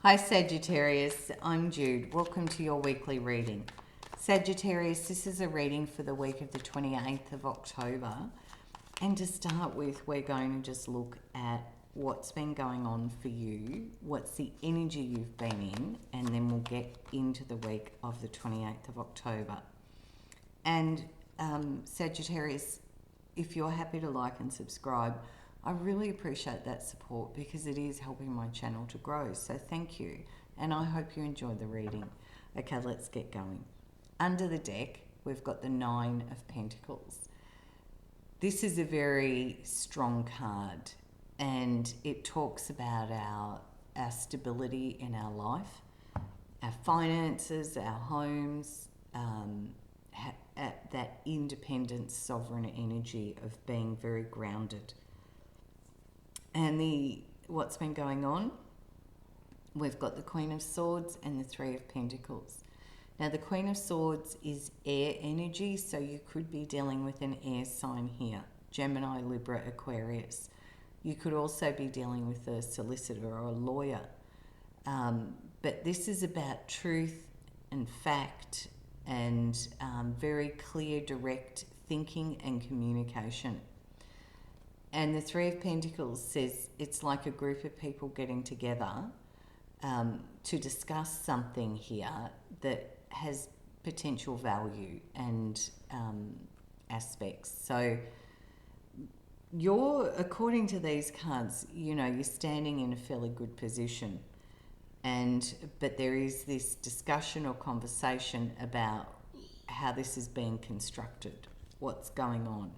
Hi Sagittarius, I'm Jude. Welcome to your weekly reading. Sagittarius, this is a reading for the week of the 28th of October. And to start with, we're going to just look at what's been going on for you, what's the energy you've been in, and then we'll get into the week of the 28th of October. And Sagittarius, if you're happy to like and subscribe, I really appreciate that support because it is helping my channel to grow. So thank you. And I hope you enjoy the reading. Okay, let's get going. Under the deck, we've got the Nine of Pentacles. This is a very strong card and it talks about our stability in our life, our finances, our homes, that independent, sovereign energy of being very grounded. And what's been going on, we've got the Queen of Swords and the Three of Pentacles. Now the Queen of Swords is air energy, so you could be dealing with an air sign here, Gemini, Libra, Aquarius. You could also be dealing with a solicitor or a lawyer. But this is about truth and fact and very clear, direct thinking and communication. And the Three of Pentacles says it's like a group of people getting together to discuss something here that has potential value and aspects. So according to these cards, you're standing in a fairly good position. But there is this discussion or conversation about how this is being constructed, what's going on.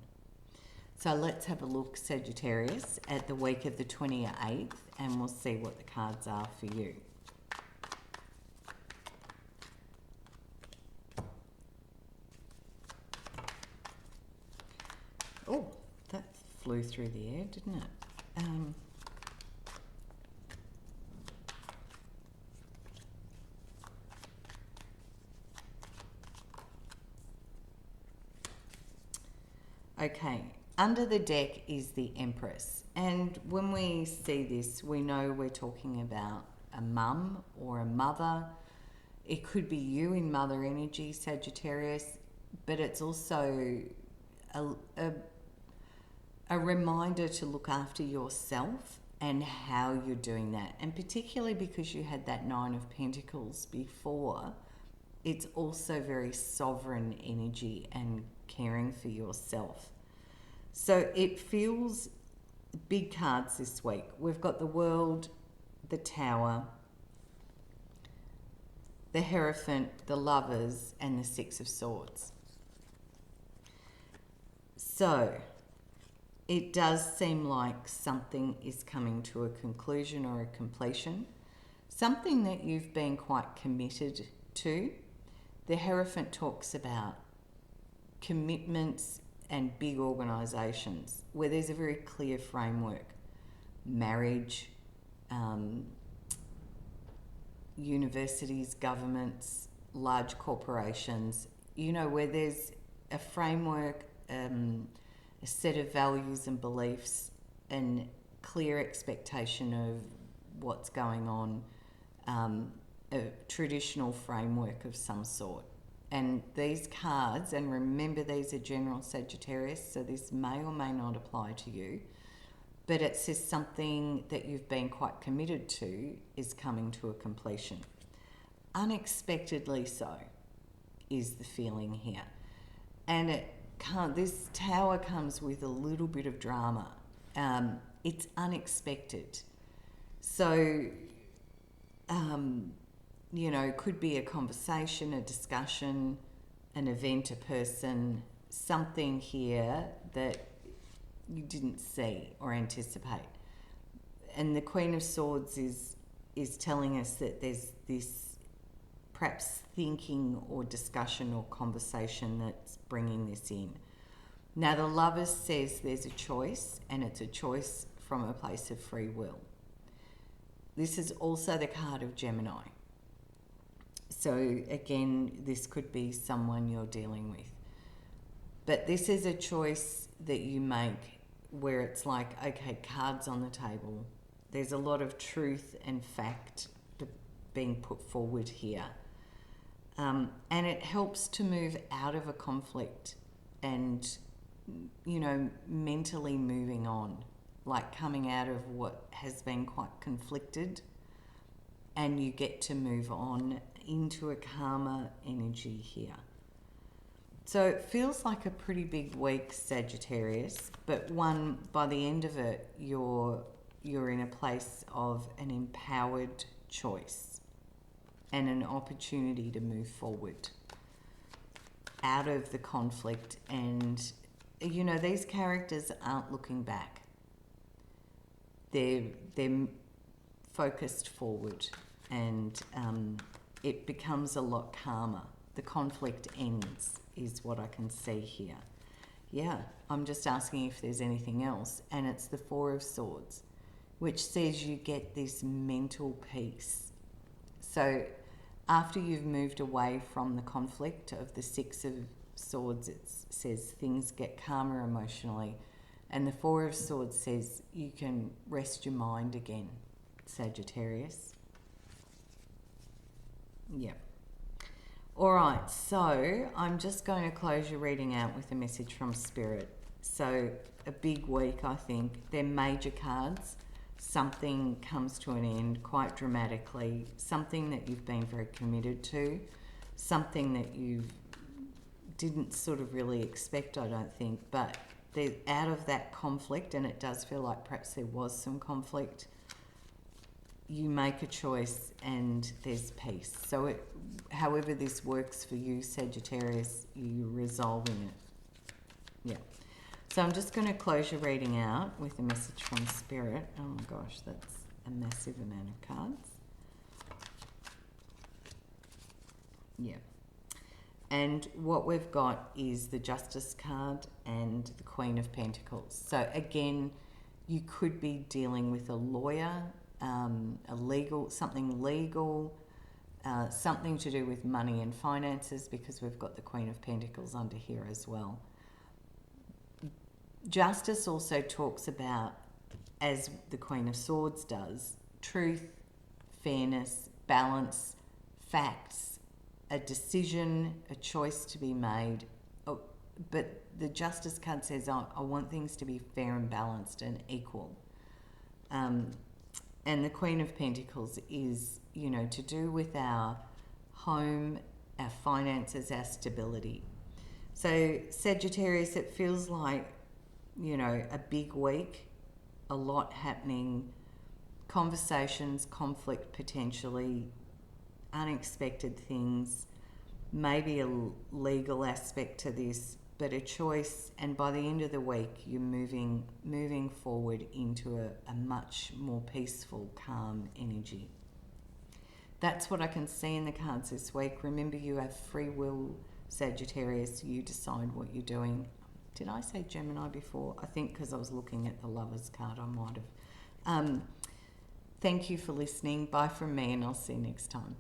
So let's have a look, Sagittarius, at the week of the 28th, and we'll see what the cards are for you. Oh, that flew through the air, didn't it? Okay. Under the deck is the Empress, and when we see this, we know we're talking about a mum or a mother. It could be you in mother energy, Sagittarius, but it's also a reminder to look after yourself and how you're doing that. And particularly because you had that Nine of Pentacles before, it's also very sovereign energy and caring for yourself. So it feels big cards this week. We've got the World, the Tower, the Hierophant, the Lovers, and the Six of Swords. So it does seem like something is coming to a conclusion or a completion, something that you've been quite committed to. The Hierophant talks about commitments and big organisations where there's a very clear framework. Marriage, universities, governments, large corporations, where there's a framework, a set of values and beliefs and clear expectation of what's going on, a traditional framework of some sort. And these cards, and remember these are general, Sagittarius, so this may or may not apply to you, but it says something that you've been quite committed to is coming to a completion. Unexpectedly so is the feeling here. And this Tower comes with a little bit of drama. It's unexpected. So, it could be a conversation, a discussion, an event, a person, something here that you didn't see or anticipate. And the Queen of Swords is telling us that there's this perhaps thinking or discussion or conversation that's bringing this in. Now the Lovers says there's a choice, and it's a choice from a place of free will. This is also the card of Gemini. So again, this could be someone you're dealing with. But this is a choice that you make where it's like, okay, cards on the table. There's a lot of truth and fact being put forward here. And it helps to move out of a conflict and, you know, mentally moving on, like coming out of what has been quite conflicted, and you get to move on into a calmer energy here. So it feels like a pretty big week, Sagittarius, but one, by the end of it, you're in a place of an empowered choice and an opportunity to move forward out of the conflict. And, you know, these characters aren't looking back. They're focused forward, and it becomes a lot calmer. The conflict ends, is what I can see here. Yeah, I'm just asking if there's anything else. And it's the Four of Swords, which says you get this mental peace. So after you've moved away from the conflict of the Six of Swords, it says things get calmer emotionally. And the Four of Swords says you can rest your mind again, Sagittarius. Yep. All right, so I'm just going to close your reading out with a message from Spirit. So a big week, I think. They're major cards. Something comes to an end quite dramatically, something that you've been very committed to, something that you didn't sort of really expect, I don't think, but they're out of that conflict, and it does feel like perhaps there was some conflict. You make a choice and there's peace. So however this works for you, Sagittarius, you're resolving it. Yeah. So I'm just going to close your reading out with a message from Spirit. Oh my gosh, that's a massive amount of cards. Yeah. And what we've got is the Justice card and the Queen of Pentacles. So again, you could be dealing with a lawyer, something legal, something to do with money and finances, because we've got the Queen of Pentacles under here as well. Justice also talks about, as the Queen of Swords does, truth, fairness, balance, facts, a decision, a choice to be made. Oh, but the Justice card says, I want things to be fair and balanced and equal. And the Queen of Pentacles is, you know, to do with our home, our finances, our stability. So Sagittarius, it feels like, you know, a big week, a lot happening, conversations, conflict potentially, unexpected things, maybe a legal aspect to this, but a choice. And by the end of the week, you're moving forward into a much more peaceful, calm energy. That's what I can see in the cards this week. Remember, you have free will, Sagittarius. You decide what you're doing. Did I say Gemini before? I think because I was looking at the Lovers card, I might have. Thank you for listening. Bye from me, and I'll see you next time.